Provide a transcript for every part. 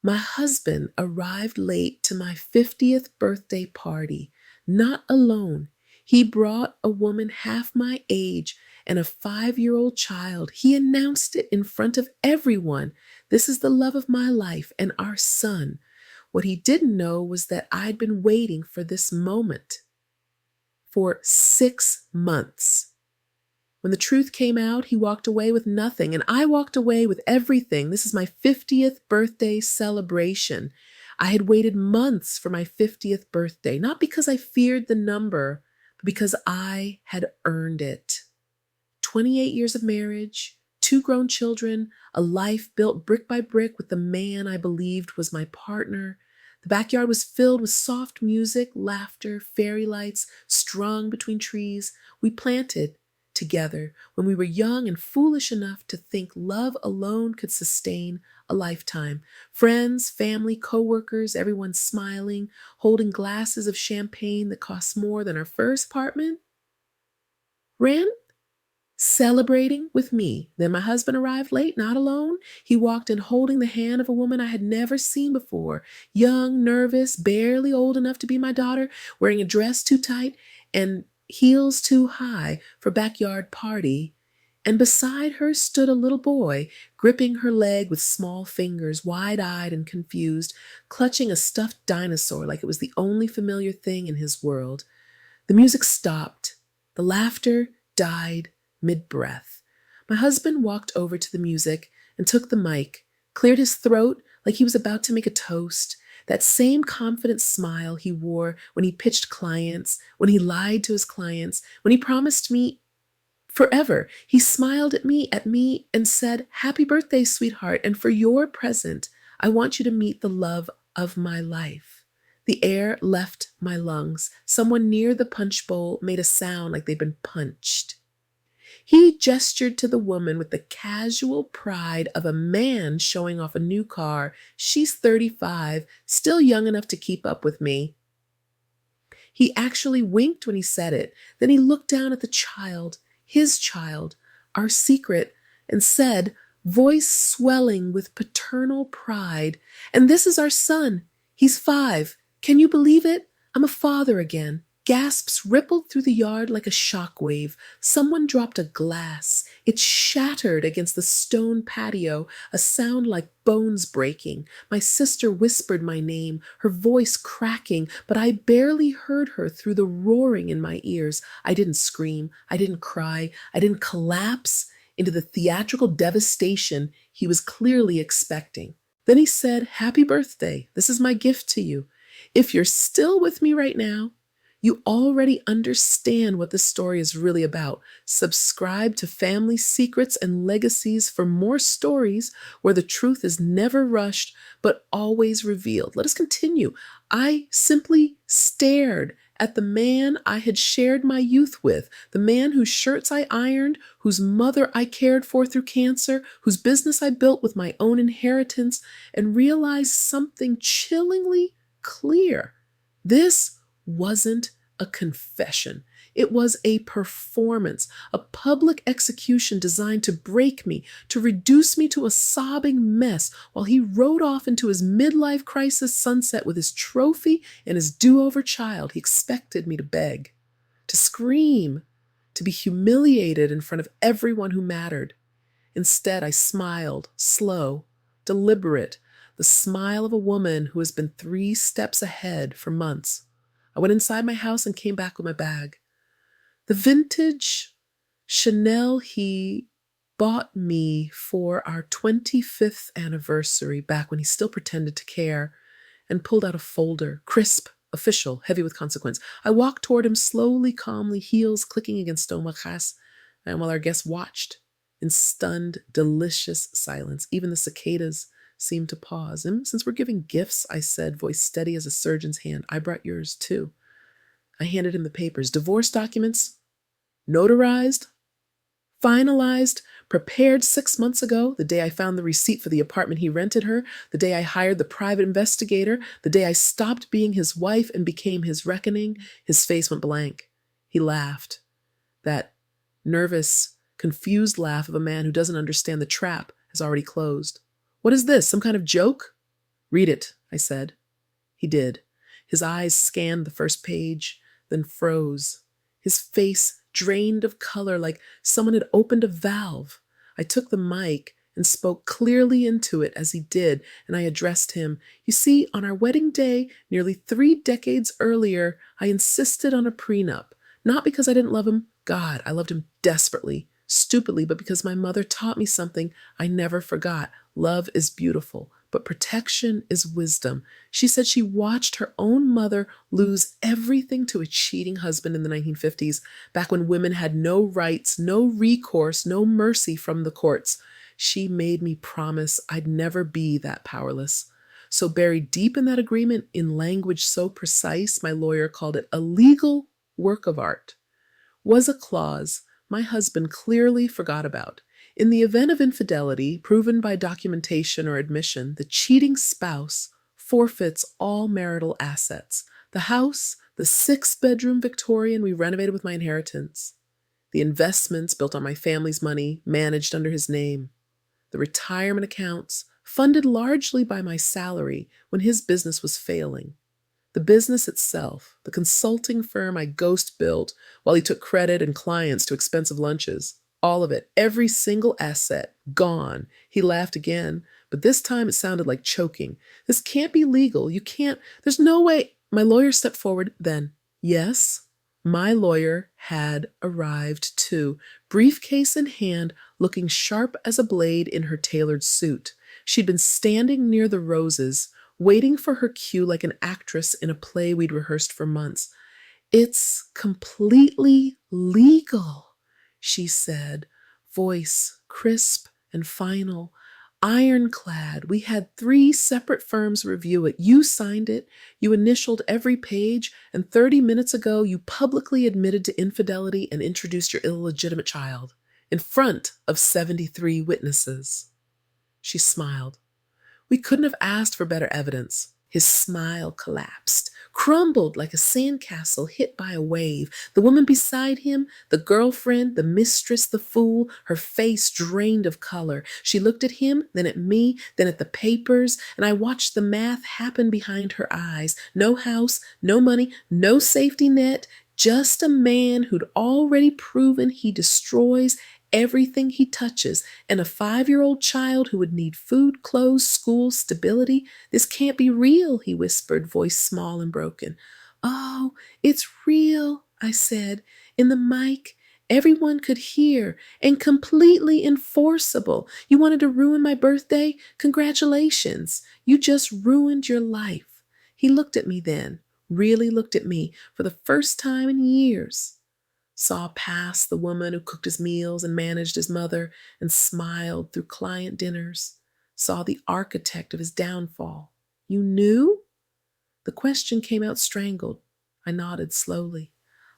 My husband arrived late to my 50th birthday party, not alone. He brought a woman half my age and a 5-year-old child. He announced it in front of everyone. This is the love of my life and our son. What he didn't know was that I'd been waiting for this moment for 6 months. When the truth came out, he walked away with nothing, and I walked away with everything. This is my 50th birthday celebration. I had waited months for my 50th birthday, not because I feared the number, but because I had earned it. 28 years of marriage, 2 grown children, a life built brick by brick with the man I believed was my partner. The backyard was filled with soft music, laughter, fairy lights strung between trees. We planted together when we were young and foolish enough to think love alone could sustain a lifetime. Friends, family, co-workers, everyone smiling, holding glasses of champagne that cost more than our first apartment. Rent? Celebrating with me. Then my husband arrived late, not alone. He walked in holding the hand of a woman I had never seen before, young, nervous, barely old enough to be my daughter, wearing a dress too tight and heels too high for backyard party. And beside her stood a little boy, gripping her leg with small fingers, wide-eyed and confused, clutching a stuffed dinosaur like it was the only familiar thing in his world. The music stopped. The laughter died mid-breath. My husband walked over to the music and took the mic, cleared his throat like he was about to make a toast. That same confident smile he wore when he pitched clients, when he lied to his clients, when he promised me forever. He smiled at me and said, "Happy birthday, sweetheart, and for your present, I want you to meet the love of my life." The air left my lungs. Someone near the punch bowl made a sound like they'd been punched. He gestured to the woman with the casual pride of a man showing off a new car. She's 35, still young enough to keep up with me. He actually winked when he said it. Then he looked down at the child, his child, our secret, and said, voice swelling with paternal pride, "And this is our son. He's 5. Can you believe it? I'm a father again." Gasps rippled through the yard like a shockwave. Someone dropped a glass. It shattered against the stone patio, a sound like bones breaking. My sister whispered my name, her voice cracking, but I barely heard her through the roaring in my ears. I didn't scream. I didn't cry. I didn't collapse into the theatrical devastation he was clearly expecting. Then he said, "Happy birthday. This is my gift to you. If you're still with me right now, you already understand what this story is really about. Subscribe to Family Secrets and Legacies for more stories where the truth is never rushed but always revealed." Let us continue. I simply stared at the man I had shared my youth with, the man whose shirts I ironed, whose mother I cared for through cancer, whose business I built with my own inheritance, and realized something chillingly clear. This wasn't a confession. It was a performance, a public execution designed to break me, to reduce me to a sobbing mess while he rode off into his midlife crisis sunset with his trophy and his do-over child. He expected me to beg, to scream, to be humiliated in front of everyone who mattered. Instead, I smiled, slow, deliberate, the smile of a woman who has been 3 steps ahead for months. I went inside my house and came back with my bag. The vintage Chanel he bought me for our 25th anniversary, back when he still pretended to care, and pulled out a folder, crisp, official, heavy with consequence. I walked toward him slowly, calmly, heels clicking against stone mattress, and while our guests watched in stunned, delicious silence, even the cicadas seemed to pause. "And since we're giving gifts," I said, voice steady as a surgeon's hand, "I brought yours too." I handed him the papers. Divorce documents, notarized, finalized, prepared 6 months ago, the day I found the receipt for the apartment he rented her, the day I hired the private investigator, the day I stopped being his wife and became his reckoning. His face went blank. He laughed. That nervous, confused laugh of a man who doesn't understand the trap has already closed. "What is this, some kind of joke?" Read it, I said. He did. His eyes scanned the first page, then froze. His face drained of color like someone had opened a valve. I took the mic and spoke clearly into it as he did, and I addressed him. You see, on our wedding day, nearly 3 decades earlier, I insisted on a prenup. Not because I didn't love him. God, I loved him desperately, stupidly, but because my mother taught me something I never forgot. Love is beautiful, but protection is wisdom. She said she watched her own mother lose everything to a cheating husband in the 1950s, back when women had no rights, no recourse, no mercy from the courts. She made me promise I'd never be that powerless. So buried deep in that agreement, in language so precise, my lawyer called it a legal work of art, was a clause my husband clearly forgot about. In the event of infidelity, proven by documentation or admission, the cheating spouse forfeits all marital assets. The house, the 6-bedroom Victorian we renovated with my inheritance, the investments built on my family's money, managed under his name, the retirement accounts, funded largely by my salary when his business was failing. The business itself, the consulting firm I ghost built while he took credit and clients to expensive lunches, all of it, every single asset, gone. He laughed again, but this time it sounded like choking. This can't be legal. You can't, there's no way. My lawyer stepped forward then. Yes, my lawyer had arrived too, briefcase in hand, looking sharp as a blade in her tailored suit. She'd been standing near the roses, waiting for her cue like an actress in a play we'd rehearsed for months. It's completely legal, she said, voice crisp and final, ironclad. We had 3 separate firms review it. You signed it, you initialed every page, and 30 minutes ago you publicly admitted to infidelity and introduced your illegitimate child in front of 73 witnesses. She smiled. We couldn't have asked for better evidence. His smile collapsed, crumbled like a sandcastle hit by a wave. The woman beside him, the girlfriend, the mistress, the fool, her face drained of color. She looked at him, then at me, then at the papers, and I watched the math happen behind her eyes. No house, no money, no safety net, just a man who'd already proven he destroys everything he touches, and a 5-year-old child who would need food, clothes, school, stability. This can't be real, he whispered, voice small and broken. Oh, it's real, I said, in the mic. Everyone could hear, and completely enforceable. You wanted to ruin my birthday? Congratulations. You just ruined your life. He looked at me then, really looked at me for the first time in years. Saw past the woman who cooked his meals and managed his mother and smiled through client dinners. Saw the architect of his downfall. You knew? The question came out strangled. I nodded slowly.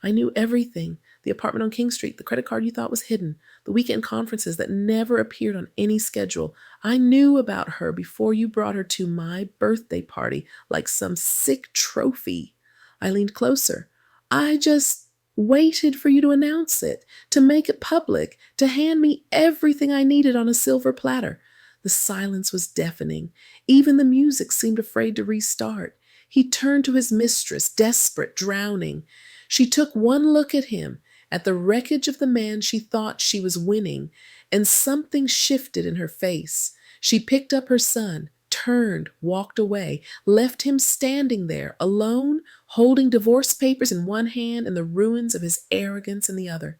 I knew everything. The apartment on King Street, the credit card you thought was hidden, the weekend conferences that never appeared on any schedule. I knew about her before you brought her to my birthday party like some sick trophy. I leaned closer. I just waited for you to announce it, to make it public, to hand me everything I needed on a silver platter. The silence was deafening. Even the music seemed afraid to restart. He turned to his mistress, desperate, drowning. She took one look at him, at the wreckage of the man she thought she was winning, and something shifted in her face. She picked up her son, turned, walked away, left him standing there, alone, holding divorce papers in one hand and the ruins of his arrogance in the other.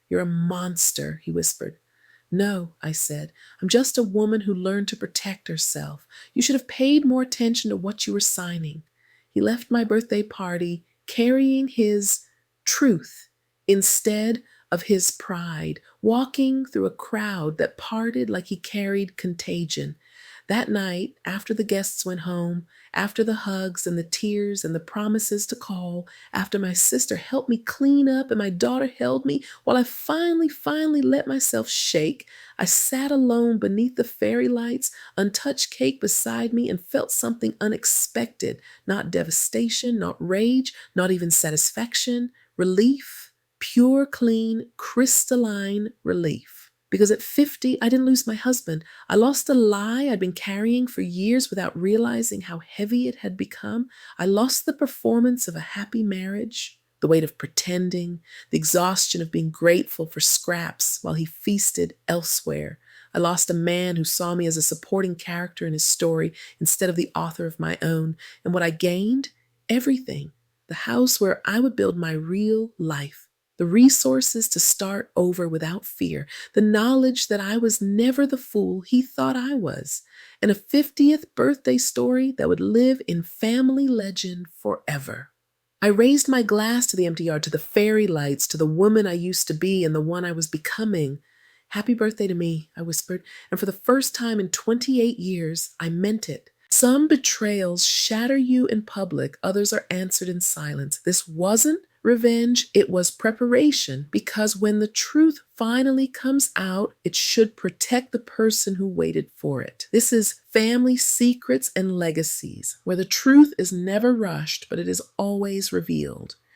You're a monster, he whispered. No, I said, I'm just a woman who learned to protect herself. You should have paid more attention to what you were signing. He left my birthday party carrying his truth instead of his pride, walking through a crowd that parted like he carried contagion. That night, after the guests went home, after the hugs and the tears and the promises to call, after my sister helped me clean up and my daughter held me, while I finally let myself shake, I sat alone beneath the fairy lights, untouched cake beside me, and felt something unexpected, not devastation, not rage, not even satisfaction, relief, pure, clean, crystalline relief. Because at 50, I didn't lose my husband. I lost a lie I'd been carrying for years without realizing how heavy it had become. I lost the performance of a happy marriage, the weight of pretending, the exhaustion of being grateful for scraps while he feasted elsewhere. I lost a man who saw me as a supporting character in his story instead of the author of my own. And what I gained? Everything. The house where I would build my real life. The resources to start over without fear. The knowledge that I was never the fool he thought I was. And a 50th birthday story that would live in family legend forever. I raised my glass to the empty yard, to the fairy lights, to the woman I used to be and the one I was becoming. Happy birthday to me, I whispered, and for the first time in 28 years, I meant it. Some betrayals shatter you in public, others are answered in silence. This wasn't revenge, it was preparation, because when the truth finally comes out, it should protect the person who waited for it. This is Family Secrets and Legacies, where the truth is never rushed, but it is always revealed.